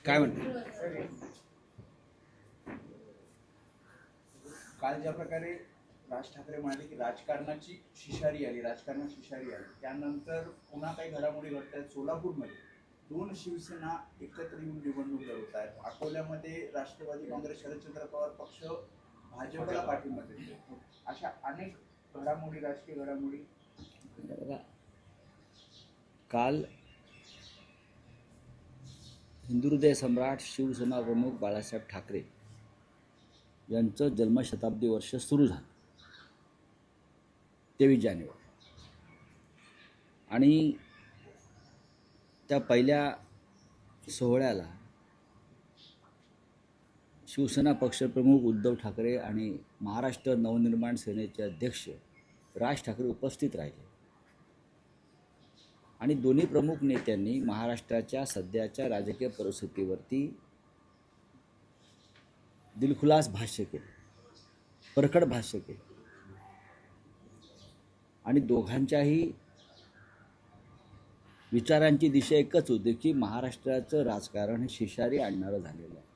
काय म्हणतो? काल ज्या प्रकारे राज ठाकरे म्हणाले की राजकारणाची शिशारी आली, त्यानंतर पुन्हा काही घडामोडी घडत आहेत. सोलापूरमध्ये दोन शिवसेना एकत्र येऊन निवडणूक लढवत आहेत. अकोल्यामध्ये राष्ट्रवादी काँग्रेस शरदचंद्र पवार पक्ष भाजपला पाठिंबा देतो. अशा अनेक घडामोडी, राजकीय घडामोडी. काल हिंदुहृदय सम्राट शिवसेना प्रमुख बाळासाहेब ठाकरे यांचं जन्मशताब्दी वर्ष सुरू झालं 23 जानेवारी आणि त्या पहिल्या सोहळ्याला शिवसेना पक्षप्रमुख उद्धव ठाकरे आणि महाराष्ट्र नवनिर्माण सेनेचे अध्यक्ष राज ठाकरे उपस्थित राहिले आणि दोन्ही प्रमुख नेत्यांनी महाराष्ट्राच्या सध्याच्या राजकीय परिस्थितीवरती दिलखुलास भाष्य केले, परखड भाष्य केले आणि दोघांच्याही विचारांची दिशा एकच होती की महाराष्ट्राचं राजकारण हे शिशारी आणणारं झालेलं आहे.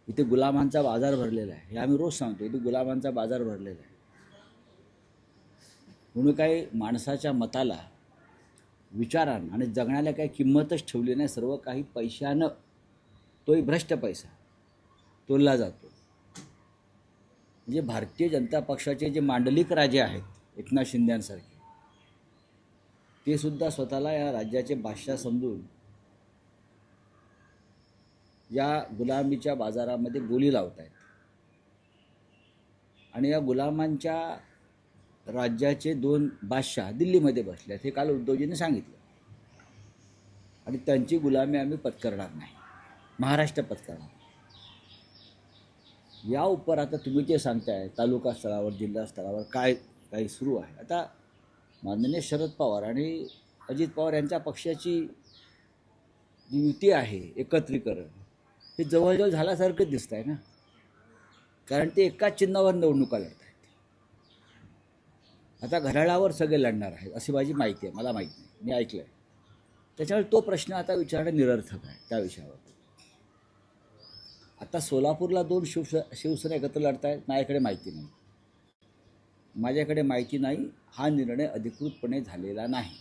इथे गुलामांचा बाजार भरलेला आहे, हे आम्ही रोज सांगतो. इथे गुलामांचा बाजार भरलेला आहे म्हणून काही माणसाच्या मताला, विचारांना आणि जगण्याला काही किंमतच ठेवली नाही. सर्व काही पैशानं, तोही भ्रष्ट पैसा तोलला जातो. म्हणजे भारतीय जनता पक्षाचे जे मांडलिक राजे आहेत एकनाथ शिंदेंसारखे, ते सुद्धा स्वतःला या राज्याचे बादशाह समजून या गुलामीच्या बाजारामध्ये बोली लावत आहेत आणि या गुलामांच्या राज्याचे दोन बादशाह दिल्लीमध्ये बसले आहेत. हे काल उद्धवजींनी सांगितलं आणि त्यांची गुलामी आम्ही पत्करणार नाही, महाराष्ट्र पत्करणार. या उपर आता तुम्ही जे सांगताय तालुका स्तरावर, जिल्हा स्तरावर काय काही सुरू आहे. आता माननीय शरद पवार आणि अजित पवार यांच्या पक्षाची जी युती आहे, एकत्रीकरण, हे जवळजवळ झाल्यासारखं दिसत आहे ना. कारण ते एकाच चिन्हावर निवडणुका लढत आहेत. आता घड्याळावर सगळे लढणार आहेत अशी माझी माहिती आहे, मला माहीत नाही, मी ऐकलं आहे. त्याच्यामुळे तो प्रश्न आता विचारणं निरर्थक आहे त्या विषयावर. आता सोलापूरला दोन शिवसेना एकत्र लढत आहेत, माझ्याकडे माहिती नाही. हा निर्णय अधिकृतपणे झालेला नाही.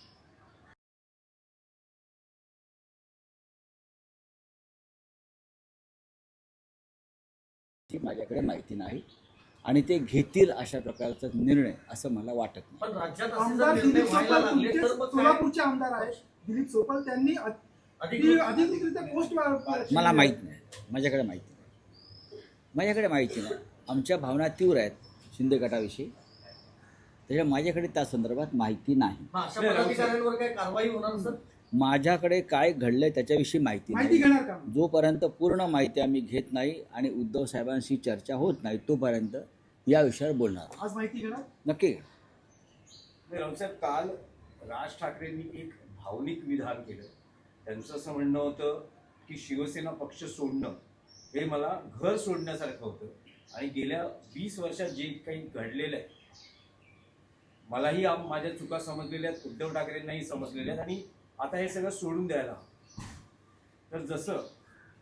माझ्याकडे माहिती नाही आणि ते घेतील अशा प्रकारचा निर्णय असं मला वाटत नाही. पण राज्यात आमदार दिलीप सोपल सोलापूरचे आमदार आहेत, दिलीप सोपल, त्यांनी अधिकृतरित्या पोस्ट मला माहीत नाही, माझ्याकडे माहिती नाही. आमच्या भावना तीव्र आहेत शिंदे गटाविषयी, त्याच्या माझ्याकडे त्या संदर्भात माहिती नाही. माझ्याकडे काय घडलंय त्याच्याविषयी माहिती नाही. जोपर्यंत पूर्ण माहिती आम्ही घेत नाही आणि उद्धव साहेबांशी चर्चा होत नाही तोपर्यंत या विषयावर बोलणार. आज माहिती घेणार नक्की. रावसाहेब, काल राज ठाकरेंनी एक भावनिक विधान केलं. त्यांचं असं म्हणणं होतं की शिवसेना पक्ष सोडणं हे मला घर सोडण्यासारखं होतं आणि गेल्या 20 वर्षात जे काही घडलेलं आहे, मलाही माझ्या चुका समजलेल्या आहेत, उद्धव ठाकरेंनाही समजलेल्या आहेत आणि आता हे सगळं सोडून द्यायला. तर जसं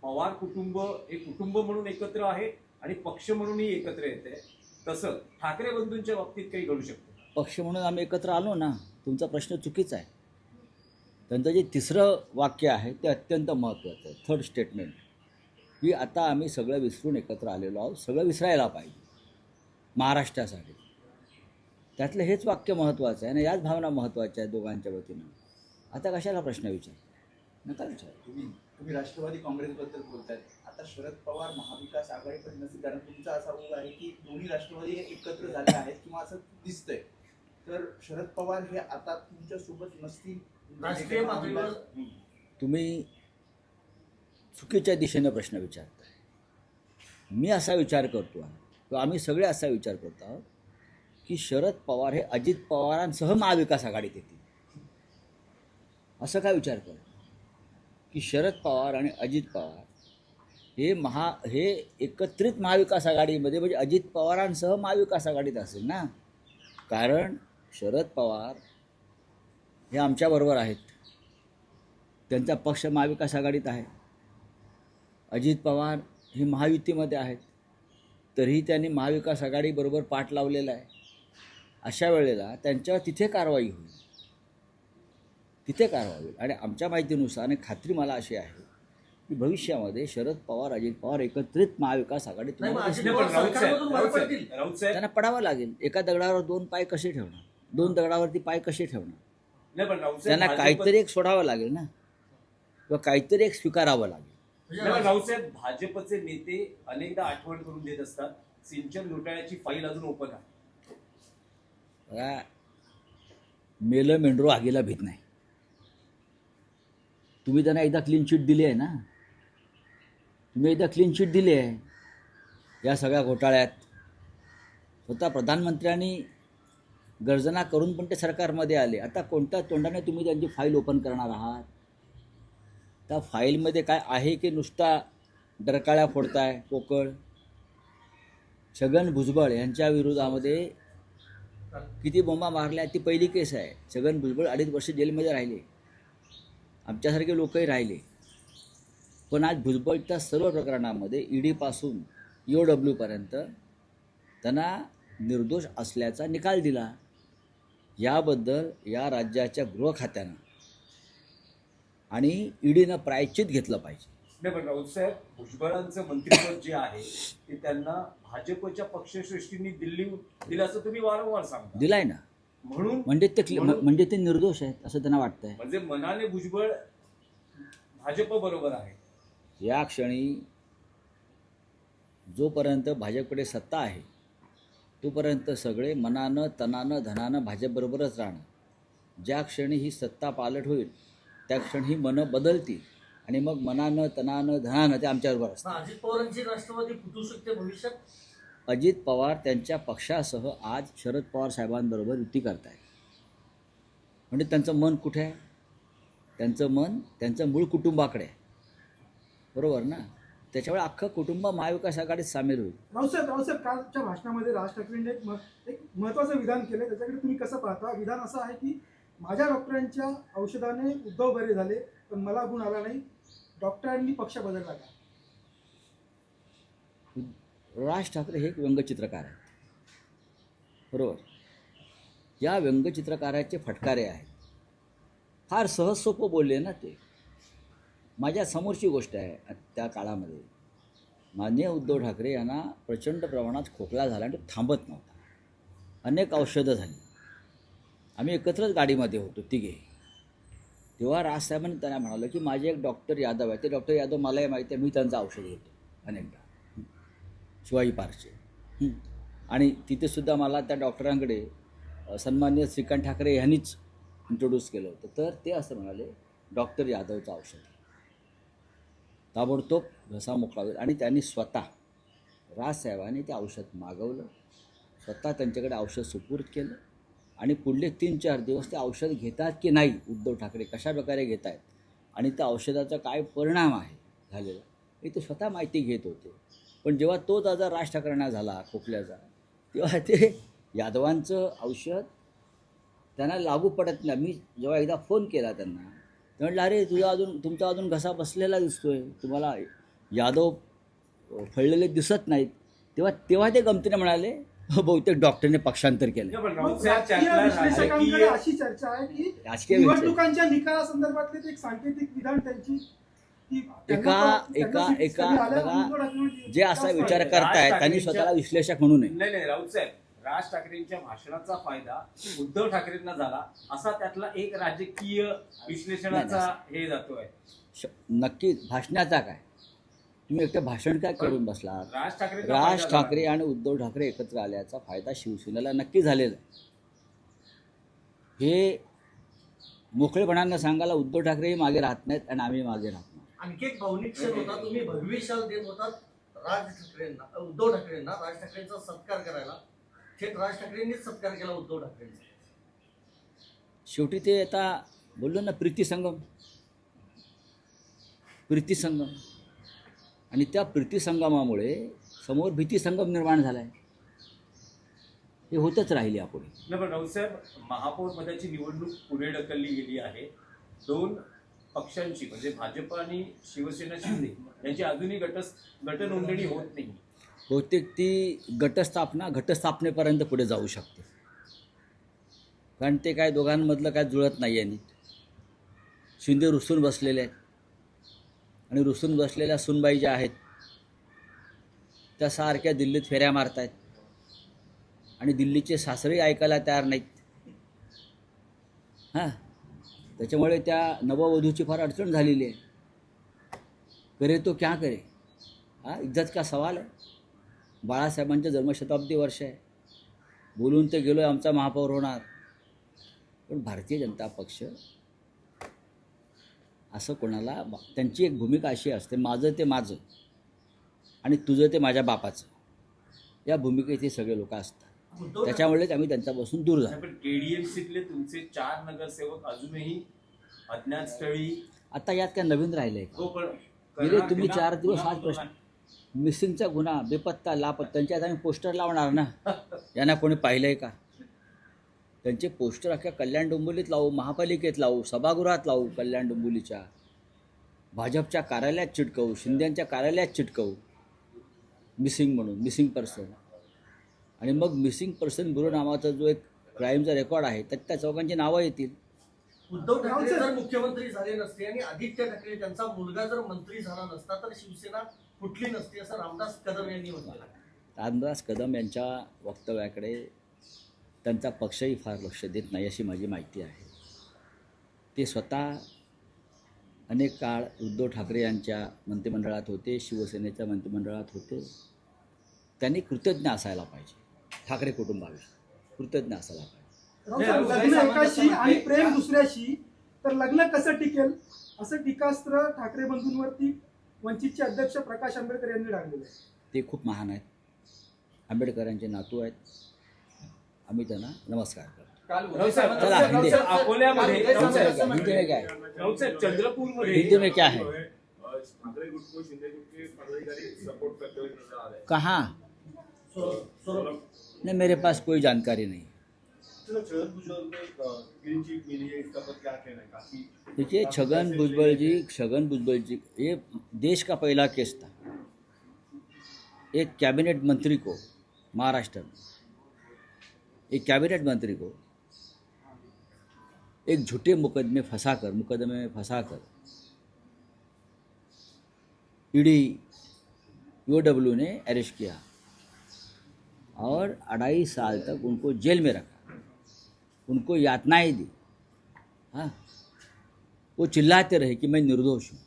पवार कुटुंब एक कुटुंब म्हणून एकत्र आहे आणि पक्ष म्हणूनही एकत्र येते, तसं ठाकरे बंधूंच्या बाबतीत काही घडू शकतं. पक्ष म्हणून आम्ही एकत्र आलो ना, तुमचा प्रश्न चुकीचा आहे. त्यांचं जे तिसरं वाक्य आहे ते अत्यंत महत्त्वाचं आहे, थर्ड स्टेटमेंट, की आता आम्ही सगळं विसरून एकत्र आलेलो आहोत, सगळं विसरायला पाहिजे महाराष्ट्रासाठी. त्यातलं हेच वाक्य महत्त्वाचं आहे आणि याच भावना महत्त्वाच्या आहेत दोघांच्या वतीनं. आता कशाला प्रश्न विचार नका विचार. तुम्ही राष्ट्रवादी काँग्रेसबद्दल बोलताय. आता शरद पवार महाविकास आघाडीकडे नसतील, कारण तुमचा असा ऊग आहे की दोन्ही राष्ट्रवादी एकत्र झाले आहेत किंवा असं दिसतंय. तर शरद पवार हे आता तुमच्या सोबत नसतील. राष्ट्रीय पातळीवर तुम्ही चुकीच्या दिशेने प्रश्न विचारताय. मी असा विचार करतो आहे किंवा आम्ही सगळे असा विचार करतो आहोत की शरद पवार हे अजित पवारांसह महाविकास आघाडीत येतील. असं काय विचार कर की शरद पवार आणि अजित पवार हे एकत्रित महाविकास आघाडीमध्ये, म्हणजे अजित पवारांसह महाविकास आघाडीत असेल ना. कारण शरद पवार हे आमच्याबरोबर आहेत, त्यांचा पक्ष महाविकास आघाडीत आहे अजित पवार हे महायुतीमध्ये आहेत, तरीही त्यांनी महाविकास आघाडीबरोबर पाठ लावलेला आहे. अशा वेळेला त्यांच्यावर तिथे कारवाई होईल, तिथे कारवाई होईल. आणि आमच्या माहितीनुसार आणि खात्री मला अशी आहे की भविष्यामध्ये शरद पवार अजित पवार एकत्रित महाविकास आघाडीत नाही, मग अजित नाही, पण पवार सरकारमधून बाहेर पडतील. राऊत साहेब त्यांना पडावं लागेल. एका दगडावर दोन पाय कसे ठेवणार, दोन दगडावरती पाय कसे ठेवणार? नाही, पण राऊत साहेब त्यांना भाजप- काहीतरी एक सोडावं लागेल ना, किंवा काहीतरी एक स्वीकारावं लागेल. म्हणजे नाही, पण राऊत साहेब भाजपचे नेते अनेकदा आठवण करून देत असतात, सिंचन घोटाळ्याची फाईल अजून ओपन आहे. बघा, मेलं मेंढरू आगीला भीत नाही. तुम्ही त्यांना एकदा क्लीन चिट दिली आहे ना, तुम्ही एकदा क्लीन चिट दिली आहे या सगळ्या घोटाळ्यात. स्वतः प्रधानमंत्र्यांनी गर्जना करून पण ते सरकारमध्ये आले. आता कोणत्या तोंडाने तुम्ही त्यांची फाईल ओपन करणार आहात? त्या फाईलमध्ये काय आहे की नुसता डरकाळ्या फोडताय पोकळ? छगन भुजबळ यांच्या विरोधामध्ये किती बोंबा मारल्या, ती पहिली केस आहे. छगन भुजबळ 2.5 वर्ष जेलमध्ये राहिले, आमच्यासारखे लोकही राहिले. पण आज भुजबळच्या सर्व प्रकरणामध्ये ईडीपासून EOWपर्यंत त्यांना निर्दोष असल्याचा निकाल दिला. याबद्दल या राज्याच्या गृह खात्यानं आणि ईडीनं प्रायश्चित घेतलं पाहिजे. नाही, पण राऊत साहेब भुजबळांचं मंत्रिपद जे आहे ते त्यांना भाजपच्या पक्षश्रेष्ठींनी दिलं असं तुम्ही वारंवार सांगता. दिलाय ना, म्हणून म्हणजे ते निर्दोष आहेत असं त्यांना वाटतंय. म्हणजे मनाने भुजबळ भाजप बरोबर आहे. या क्षणी जोपर्यंत भाजपकडे सत्ता आहे तोपर्यंत सगळे मनानं तनानं धनानं भाजपबरोबरच राहणं. ज्या क्षणी ही सत्ता पालट होईल त्या क्षणी ही मनं बदलतील आणि मग मनानं तनानं धनानं ते आमच्याबरोबर असतात. मग अजित पवारांची राष्ट्रवादी फुटू शकते भविष्यात. अजित पवार त्यांच्या पक्षासह आज शरद पवार साहेबांबरोबर युती करत आहेत. म्हणजे त्यांचं मन कुठे आहे? त्यांचं मन त्यांचं मूळ कुटुंबाकडे आहे, बरोबर ना? त्याच्यामुळे अख्खं कुटुंब महाविकास आघाडीत सामील होईल. रावसाहेब कालच्या भाषणामध्ये राज ठाकरेंनी एक महत्त्वाचं विधान केलं, त्याच्याकडे तुम्ही कसं पाहता? विधान असं आहे की माझ्या डॉक्टरांच्या औषधाने उद्धव बरे झाले पण मला गुण आला नाही, डॉक्टरांनी पक्ष बदलला का? राज ठाकरे हे एक व्यंगचित्रकार आहेत, बरोबर? या व्यंगचित्रकाराचे फटकारे आहेत. फार सहज सोपं बोलले ना ते. माझ्या समोरची गोष्ट आहे. त्या काळामध्ये माननीय उद्धव ठाकरे यांना प्रचंड प्रमाणात खोकला झाला आणि तो थांबत नव्हता. अनेक औषधं झाली. आम्ही एकत्रच गाडीमध्ये होतो तिघे. तेव्हा राजसाहेबांनी त्यांना म्हणालं की माझे एक डॉक्टर यादव आहे, ते डॉक्टर यादव मलाही माहिती आहे, मी त्यांचं औषध घेतो अनेकदा, शिवाजी पार्कचे. आणि तिथेसुद्धा मला त्या डॉक्टरांकडे सन्माननीय श्रीकांत ठाकरे यांनीच इंट्रोड्यूस केलं होतं. तर ते असं म्हणाले, डॉक्टर यादवचं औषध आहे, ताबडतोब घसा मोकळा होईल. आणि त्यांनी स्वतः राजसाहेबांनी ते औषध मागवलं, स्वतः त्यांच्याकडे औषध सुपूर्द केलं. आणि पुढले 3-4 दिवस ते औषध घेतात की नाही, उद्धव ठाकरे कशा प्रकारे घेत आहेत आणि त्या औषधाचा काय परिणाम आहे झालेला, हे ते स्वतः माहिती घेत होते. पण जेव्हा तोच आजार राज ठाकरेंना झाला खोकल्याचा, तेव्हा ते यादवांचं औषध त्यांना लागू पडत नाही. मी जेव्हा एकदा फोन केला त्यांना, ते म्हटलं अरे तुमचा अजून घसा बसलेला दिसतोय, तुम्हाला यादव फळलेले दिसत नाहीत. तेव्हा ते गमतीने म्हणाले बहुतेक डॉक्टरने पक्षांतर केलं. नाही, पण राऊत मग साहेब राजकीय त्यातला विश्लेषकांकडे राजकीय अशी चर्चा आहे की राजकीय निवडणुकांच्या निकालासंदर्भातले एक सांकेतिक विधान त्यांची की जे असा विचार करतायत त्यांनी स्वतःला विश्लेषक म्हणू नये. नाही, राऊत साहेब राज ठाकरेंच्या भाषणाचा फायदा उद्धव ठाकरेंना झाला असा त्यातला एक राजकीय विश्लेषणाचा हे जातोय. नक्कीच भाषणाचा काय, तुम्ही एकटं भाषण काय करून बसलात? राज ठाकरे आणि उद्धव ठाकरे एकत्र आल्याचा फायदा शिवसेनेला नक्की झालेला आहे. हे मोकळेपणानं सांगायला उद्धव ठाकरेही मागे राहत नाहीत आणि आम्ही मागे राहत नाही. आणखी एक भावनिक क्षण होता, तुम्ही भगवीशाल देत होतात उद्धव ठाकरेंना राज ठाकरेंचा सत्कार करायला. थेट राज ठाकरेंनीच सत्कार केला उद्धव ठाकरेंचा. शेवटी ते आता बोललो ना, प्रीतिसंगम आणि त्या प्रीतिसंगमामुळे समोर भीतिसंगम निर्माण झाला आहे. हे होतच राहिले यापुढे. नाही, पण राऊत साहेब महापौर पदाची निवडणूक पुढे ढकलली गेली आहे. 2 पक्षांची म्हणजे भाजप आणि शिवसेना शिंदे यांची अजूनही गटनोंदणी होत नाही. बहुतेक ती घटस्थापनेपर्यंत पुढे जाऊ शकते, कारण ते काय दोघांमधलं काय जुळत नाही आहे नीट. शिंदे रुसून बसलेले आहेत आणि रुसून बसलेल्या सुनबाई ज्या आहेत त्या सारख्या दिल्लीत फेऱ्या मारत आहेत आणि दिल्लीचे सासरे ऐकायला तयार नाहीत. हां, त्याच्यामुळे त्या नववधूची फार अडचण झालेली आहे. करे तो क्या करे, हां, इज्जत का सवाल आहे. बाळासाहेबांचं जन्मशताब्दी वर्ष आहे, बोलून ते गेलो आमचा महापौर होणार. पण भारतीय जनता पक्ष असं कोणाला, त्यांची एक भूमिका अशी असते, माझं ते माझं आणि तुझं ते माझ्या बापाचं, या भूमिकेत हे सगळे लोक असतात. त्याच्यामुळेच आम्ही त्यांच्यापासून दूर झालो. पण केडीएमसीतले तुमचे 4 नगरसेवक अजूनही अज्ञात स्थळी. आता यात काय नवीन राहिलंय का? हो, पण गेले तुम्ही 4 दिवस हाच प्रश्न, मिसिंगचा गुन्हा, बेपत्ता लापत्ता, त्यांच्यात आम्ही पोस्टर लावणार ना. यांना कोणी पाहिलंय का? त्यांचे पोस्टर अख्ख्या कल्याण डोंबिवलीत लावू, महापालिकेत लावू, सभागृहात लावू, कल्याण डोंबिवलीच्या भाजपच्या कार्यालयात चिटकवू, शिंदेच्या कार्यालयात चिटकवू, मिसिंग म्हणून, मिसिंग पर्सन. आणि मग मिसिंग पर्सन ब्युरो नावाचा जो एक क्राईमचा रेकॉर्ड आहे त्यात त्या चौघांची नावं येतील. उद्धव ठाकरे जर मुख्यमंत्री झाले नसते आणि आदित्य ठाकरे त्यांचा मुलगा जर मंत्री झाला नसता तर शिवसेना फुटली नसती, असं रामदास कदम यांनी म्हटलं. रामदास कदम यांच्या वक्तव्याकडे त्यांचा पक्षही फार लक्ष देत नाही अशी माझी माहिती आहे. ते स्वतः अनेक काळ उद्धव ठाकरे यांच्या मंत्रिमंडळात होते, शिवसेनेच्या मंत्रिमंडळात होते. त्यांनी कृतज्ञ असायला पाहिजे, ठाकरे कुटुंबाविषयी कृतज्ञ असायला पाहिजे. लग्न एकाशी आणि प्रेम दुसऱ्याशी, तर लग्न कसं टिकेल असं टीकास्त्र ठाकरे बंधूंवरती वंचितचे अध्यक्ष प्रकाश आंबेडकर यांनी डागलेलं आहे. ते खूप महान आहेत, आंबेडकरांचे नातू आहेत, आम्ही त्यांना नमस्कार करतो. चला, हिंदी अकोल्यामध्ये हिंदी में क्या है, चंद्रपूरमध्ये हिंदी में क्या है, ठाकरे गुट को शिंदे गुट के पदाधिकारी सपोर्ट करते हुए नजर आ रहे हैं। कहाँ? नहीं, मेरे पास कोई जानकारी नहीं. चलो, छगन भुजबल को क्लीन चिट मिली है, इसका पर क्या कहना है? काफी देखिए, छगन भुजबल जी ये देश का पहला केस था. एक कैबिनेट मंत्री को महाराष्ट्र में, एक कैबिनेट मंत्री को एक झूठे मुकदमे में फंसाकर ईडी ईओडब्ल्यू ने अरेस्ट किया और 2.5 साल तक उनको जेल में रखा, उनको यातनाएं दी. हाँ, वो चिल्लाते रहे कि मैं निर्दोष हूँ.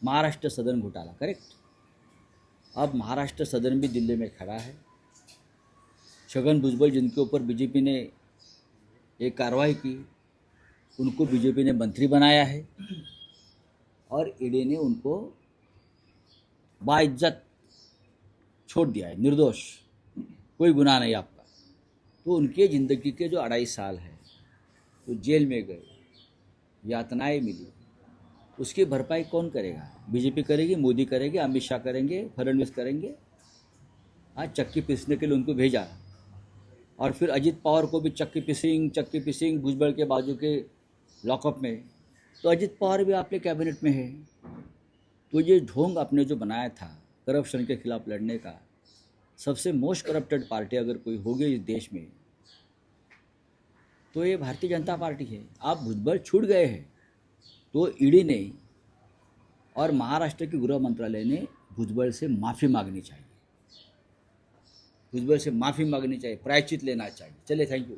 महाराष्ट्र सदन घोटाला, करेक्ट. अब महाराष्ट्र सदन भी दिल्ली में खड़ा है. छगन भुजबल जिनके ऊपर बीजेपी ने एक कार्रवाई की, उनको बीजेपी ने मंत्री बनाया है और ईडी ने उनको बाइज्जत छोड़ दिया है, निर्दोष, कोई गुनाह नहीं आपका. तो उनके ज़िंदगी के जो 2.5 साल है तो जेल में गए, यातनाएं मिली, उसकी भरपाई कौन करेगा? बीजेपी करेगी, मोदी करेंगे, अमित शाह करेंगे, फडणवीस करेंगे. आज चक्की पीसने के लिए उनको भेजा और फिर अजीत पवार को भी चक्की पिसिंग भुजबल के बाजू के लॉकअप में. तो अजीत पवार भी आपके कैबिनेट में है. तो ये ढोंग आपने जो बनाया था करप्शन के खिलाफ लड़ने का, सबसे मोस्ट करप्टेड पार्टी अगर कोई होगी इस देश में तो ये भारतीय जनता पार्टी है. आप भुजबल छूट गए हैं तो ईडी ने और महाराष्ट्र के गृह मंत्रालय ने भुजबल से माफ़ी मांगनी चाहिए, प्रायश्चित लेना चाहिए. चलिए, थैंक यू.